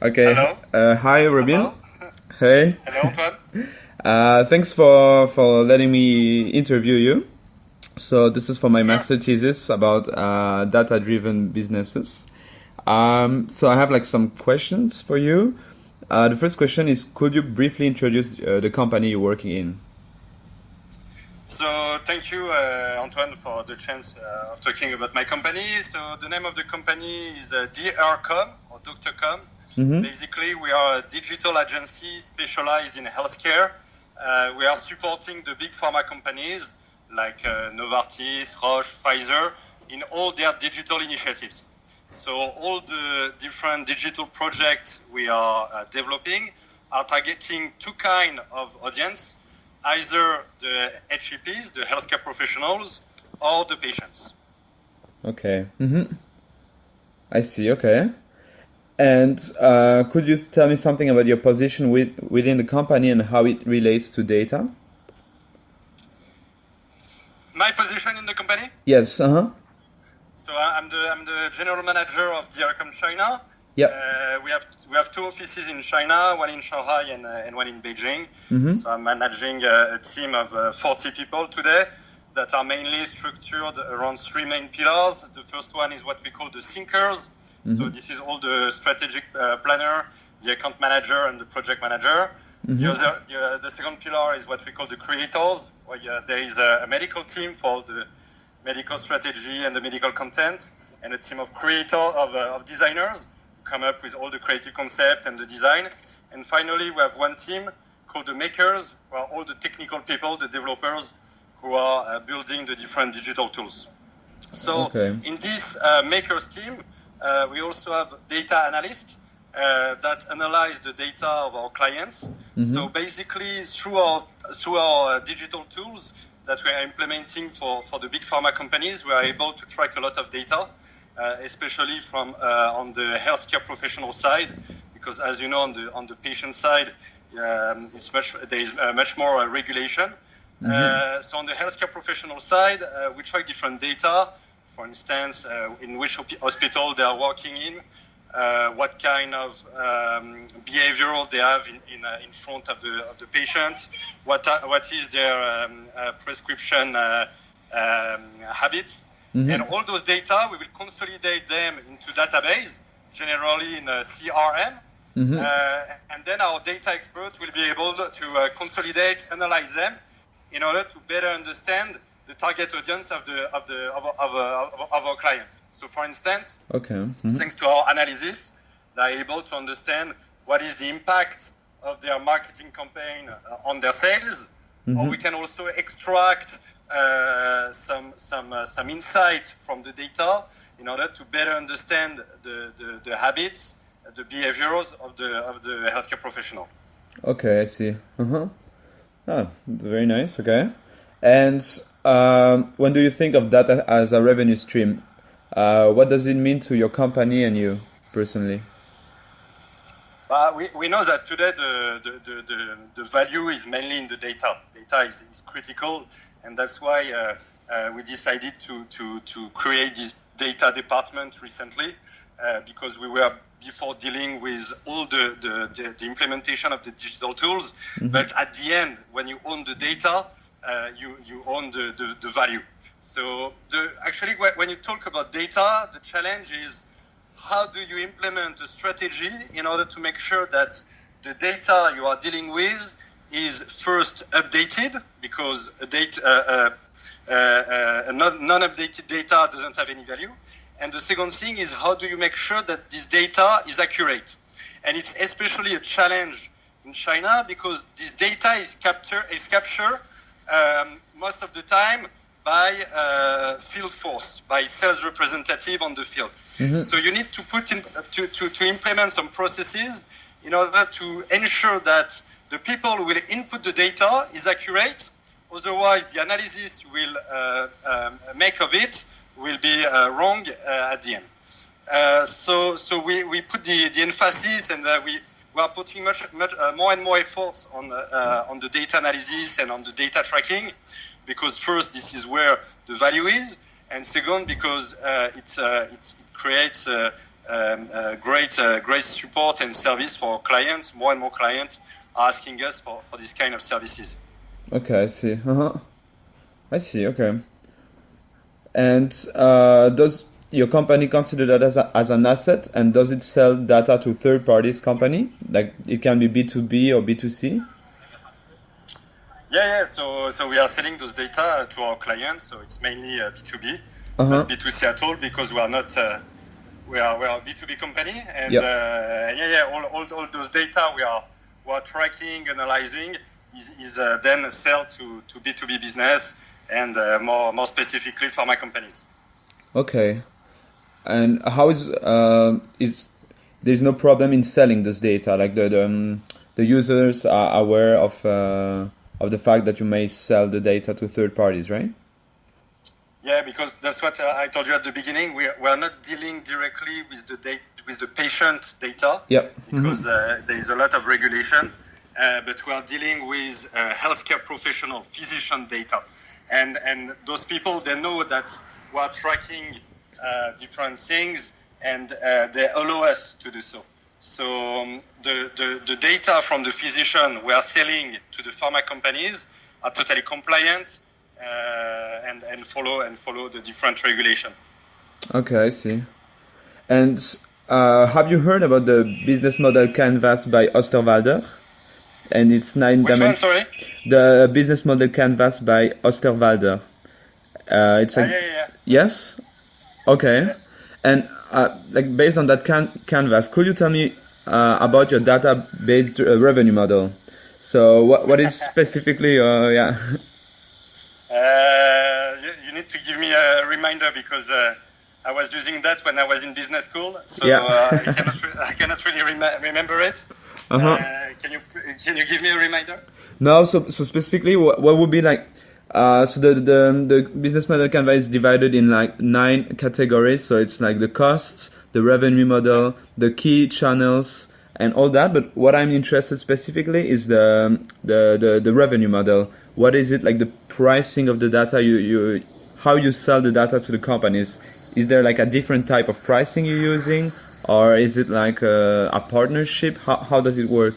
Okay. Hello. Hi, Robin. Hello. Hey. Hello, Antoine. Thanks for letting me interview you. So this is for my Sure. master thesis about data-driven businesses. So I have like some questions for you. The first question is, could you briefly introduce the company you're working in? So thank you, Antoine, for the chance of talking about my company. So the name of the company is DRCom or Dr.com. Mm-hmm. Basically, we are a digital agency specialized in healthcare. We are supporting the big pharma companies like Novartis, Roche, Pfizer in all their digital initiatives. So all the different digital projects we are developing are targeting two kinds of audience, either the HCPs, the healthcare professionals, or the patients. Okay. Mm-hmm. I see. Okay. And could you tell me something about your position within the company and how it relates to data? My position in the company? Yes. Uh-huh. So I'm the general manager of DRCom China. Yep. We have two offices in China, one in Shanghai and one in Beijing. Mm-hmm. So I'm managing a team of 40 people today that are mainly structured around three main pillars. The first one is what we call the thinkers. Mm-hmm. So this is all the strategic planner, the account manager, and the project manager. Mm-hmm. The second pillar is what we call the creators, where there is a medical team for the medical strategy and the medical content, and a team of of designers who come up with all the creative concept and the design. And finally, we have one team called the makers, who are all the technical people, the developers, who are building the different digital tools. So in this makers team, we also have data analysts that analyze the data of our clients. Mm-hmm. So basically, through our digital tools that we are implementing for the big pharma companies, we are able to track a lot of data, especially from on the healthcare professional side, because as you know, on the patient side, there is much more regulation. Mm-hmm. So on the healthcare professional side, we track different data. For instance, in which hospital they are working in, what kind of behavioral they have in front of the patient, what is their prescription habits, mm-hmm. and all those data we will consolidate them into database, generally in a CRM, mm-hmm. And then our data expert will be able to consolidate, analyze them, in order to better understand the target audience of our client. So, for instance, mm-hmm. thanks to our analysis, they are able to understand what is the impact of their marketing campaign on their sales, mm-hmm. or we can also extract some insight from the data in order to better understand the habits, the behaviors of the healthcare professional. Okay, I see. Uh-huh. Ah, very nice. Okay, and when do you think of data as a revenue stream? What does it mean to your company and you personally? We know that today the value is mainly in the data. Data is critical, and that's why we decided to create this data department recently, because we were before dealing with all the implementation of the digital tools. Mm-hmm. But at the end, when you own the data, you own the value. So actually, when you talk about data, the challenge is how do you implement a strategy in order to make sure that the data you are dealing with is first updated, because non-updated data doesn't have any value. And the second thing is how do you make sure that this data is accurate? And it's especially a challenge in China because this data is captured most of the time by field force, by sales representative on the field. Mm-hmm. So you need to put in to implement some processes in order to ensure that the people who will input the data is accurate. Otherwise, the analysis will make of it will be wrong at the end. So we put the emphasis, and we are putting much more and more efforts on the data analysis and on the data tracking, because first, this is where the value is, and second, because it creates great support and service for clients. More and more clients are asking us for this kind of services. Okay, I see. I see. Okay. And does your company consider that as an asset, and does it sell data to third parties company? Like it can be B2B or B2C? Yeah. So we are selling those data to our clients. So it's mainly B2B, not B2C at all, because we are not. We are a B2B company, and all those data we are tracking, analyzing, is then sell to B2B business, and more specifically pharma companies. Okay. And how is there's no problem in selling this data? Like the users are aware of the fact that you may sell the data to third parties, right? Yeah, because that's what I told you at the beginning. We are not dealing directly with the patient data. Yep. Because there is a lot of regulation, but we are dealing with healthcare professional, physician data, and those people, they know that we are tracking different things, and they allow us to do so. So the data from the physician we are selling to the pharma companies are totally compliant. And follow the different regulation. Okay, I see. And have you heard about the business model Canvas by Osterwalder? And it's 9 Which one, sorry? The business model Canvas by Osterwalder. It's like yes. Okay. Yeah. And like based on that Canvas, could you tell me about your data-based revenue model? So what is specifically You need to give me a reminder, because I was using that when I was in business school, so I cannot really remember it. Can you give me a reminder? No, so specifically, what would be like? So the business model Canvas is divided in like 9 categories. So it's like the costs, the revenue model, the key channels, and all that. But what I'm interested specifically is the revenue model. What is it like, the pricing of the data, how you sell the data to the companies? Is there like a different type of pricing you're using, or is it like a partnership? How does it work?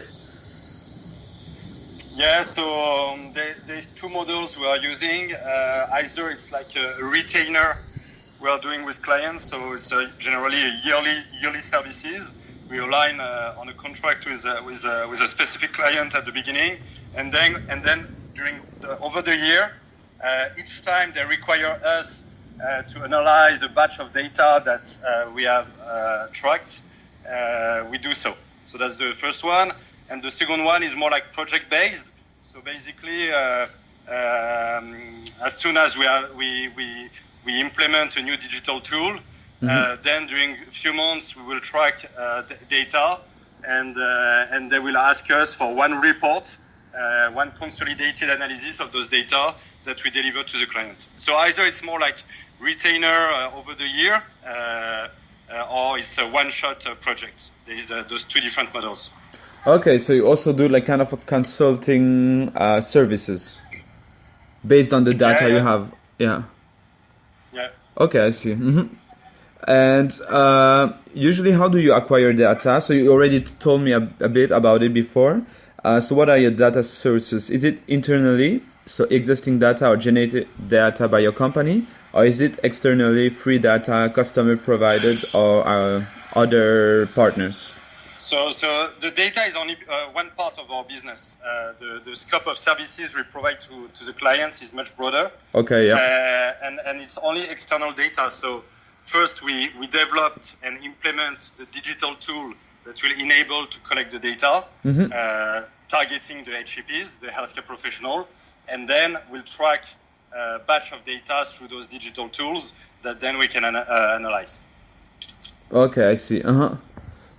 Yeah, so there's 2 models we are using. Either it's like a retainer we are doing with clients, so it's generally a yearly services. We align on a contract with a specific client at the beginning, and then over the year, each time they require us to analyze a batch of data that we have tracked, we do so. So that's the first one. And the second one is more like project-based. So basically, as soon as we implement a new digital tool, then during a few months we will track data, and they will ask us for one report, one consolidated analysis of those data that we deliver to the client. So either it's more like retainer over the year, or it's a one-shot project. There is those 2 different models. Okay, so you also do like kind of a consulting services based on the data you have. Yeah. Okay, I see. And usually, how do you acquire data? So you already told me a bit about it before. So what are your data sources? Is it internally, so existing data or generated data by your company, or is it externally, free data, customer provided, or other partners? So the data is only one part of our business. The scope of services we provide to the clients is much broader. Okay, yeah. And it's only external data. So first we developed and implement the digital tool that will enable to collect the data, targeting the HCPs, the healthcare professional, and then we'll track a batch of data through those digital tools that then we can analyze. Okay, I see.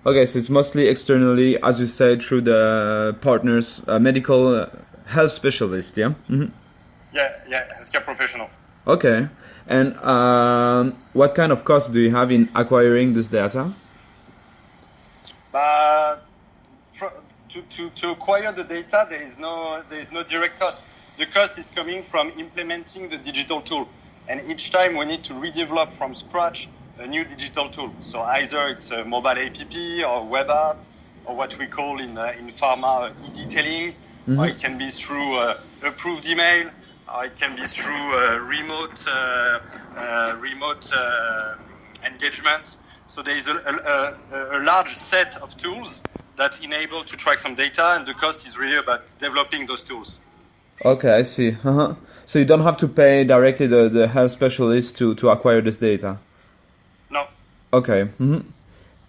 Okay, so it's mostly externally, as you said, through the partners, medical health specialist, yeah? Yeah, healthcare professional. Okay, and what kind of cost do you have in acquiring this data? To acquire the data, there is no direct cost. The cost is coming from implementing the digital tool, and each time we need to redevelop from scratch a new digital tool. So either it's a mobile app or web app, or what we call in pharma e-detailing, or it can be through approved email, or it can be through remote engagement. So there is a large set of tools that enable to track some data, and the cost is really about developing those tools. Okay, I see. So you don't have to pay directly the health specialist to acquire this data? No. Okay.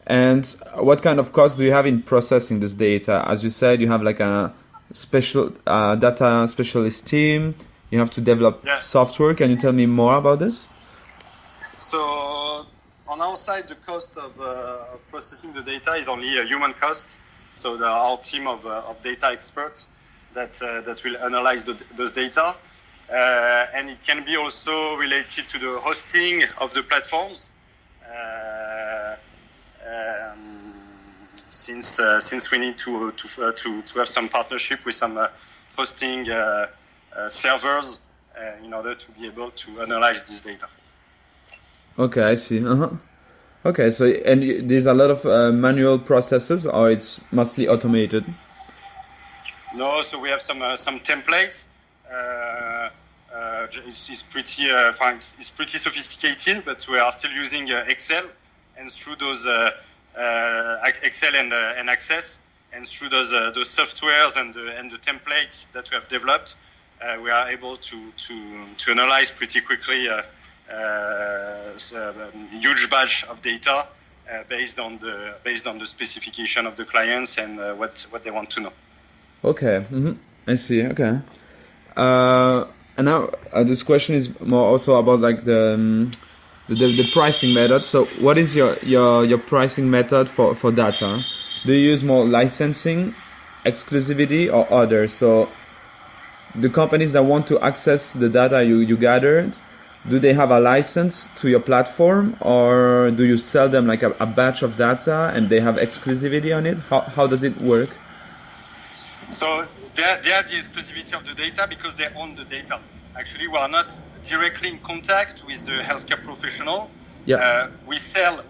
And what kind of cost do you have in processing this data? As you said, you have like a special data specialist team. You have to develop software. Can you tell me more about this? So on our side, the cost of processing the data is only a human cost. So there are our team of data experts that will analyze those data. And it can be also related to the hosting of the platforms. Since we need to have some partnership with some hosting servers in order to be able to analyze this data. Okay, I see. Okay, so and there's a lot of manual processes, or it's mostly automated? No, so we have some templates. It's pretty sophisticated, but we are still using Excel, and through those Excel and Access, and through those softwares and the templates that we have developed, we are able to analyze pretty quickly a huge batch of data based on the specification of the clients and what they want to know. Okay, I see. Okay, and now this question is more also about like the pricing method. So, what is your pricing method for data? Do you use more licensing, exclusivity, or other? So, the companies that want to access the data you gathered, do they have a license to your platform, or do you sell them like a batch of data and they have exclusivity on it? How does it work? So they have the exclusivity of the data because they own the data. Actually, we are not directly in contact with the healthcare professional. Yeah. We sell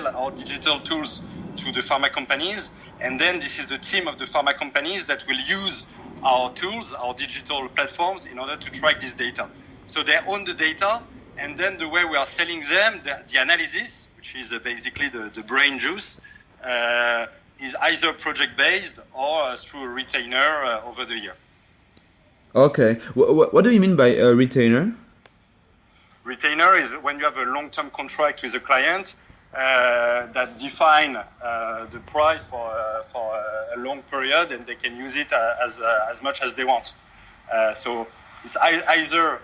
our digital tools to the pharma companies, and then this is the team of the pharma companies that will use our tools, our digital platforms, in order to track this data. So they own the data, and then the way we are selling them, the analysis, which is basically the brain juice, is either project-based or through a retainer over the year. Okay. What do you mean by a retainer? Retainer is when you have a long-term contract with a client that define the price for a long period, and they can use it as much as they want. So it's either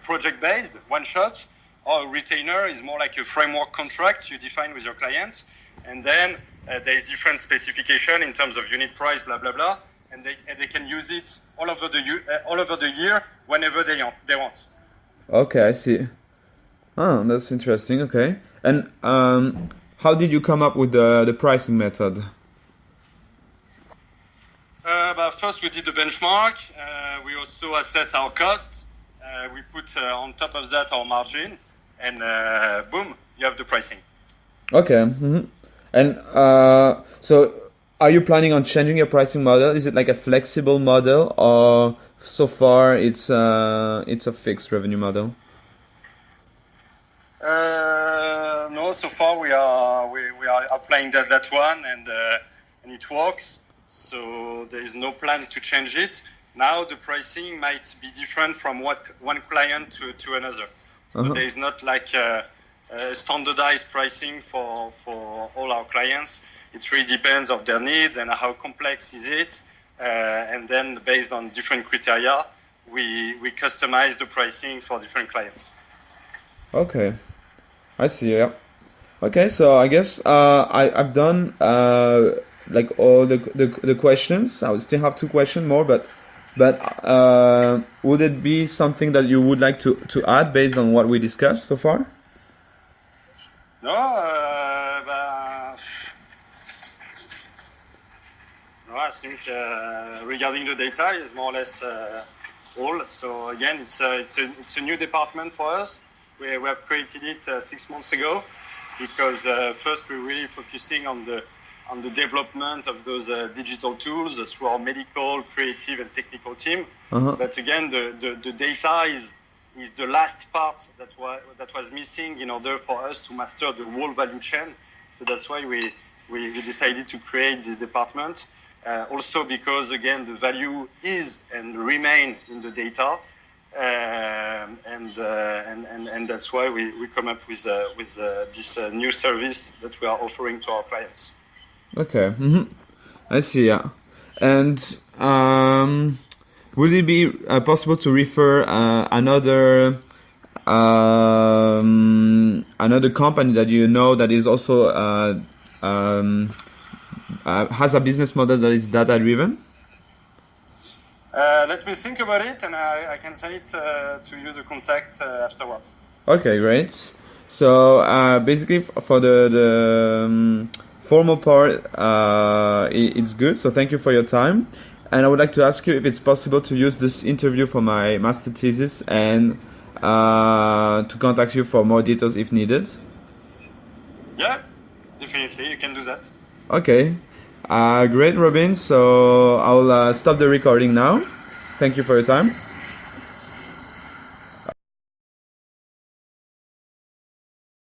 project-based, one shot, or a retainer is more like a framework contract you define with your client, and then there is different specification in terms of unit price, blah blah blah, and they can use it all over the year whenever they want. Okay, I see. Oh, that's interesting. Okay, and how did you come up with the pricing method? But first we did the benchmark. We also assess our costs. We put on top of that our margin, and boom, you have the pricing. Okay. And so, are you planning on changing your pricing model? Is it like a flexible model, or so far it's a fixed revenue model? No, so far we are applying that one, and it works. So there is no plan to change it. Now the pricing might be different from one client to another. So there is not like standardized pricing for all our clients. It really depends on their needs and how complex is it. And then based on different criteria, we customize the pricing for different clients. Okay, I see. Yeah. Okay, so I guess I've done like all the questions. I would still have 2 questions more, but would it be something that you would like to add based on what we discussed so far? No, I think regarding the data is more or less all. So again, it's a new department for us. We have created it 6 months ago, because first we're really focusing on the development of those digital tools through our medical, creative, and technical team. But again, the data is the last part that was missing in order for us to master the whole value chain. So that's why we decided to create this department. Also because, again, the value is and remain in the data. And that's why we come up with this new service that we are offering to our clients. Okay, I see. Yeah, and would it be possible to refer another company that you know that is also has a business model that is data driven? Let me think about it, and I can send it to you, the contact, afterwards. Okay, great. So basically, for the formal part, it's good. So thank you for your time. And I would like to ask you if it's possible to use this interview for my master thesis and to contact you for more details if needed. Yeah, definitely. You can do that. Okay. Great, Robin. So I'll stop the recording now. Thank you for your time.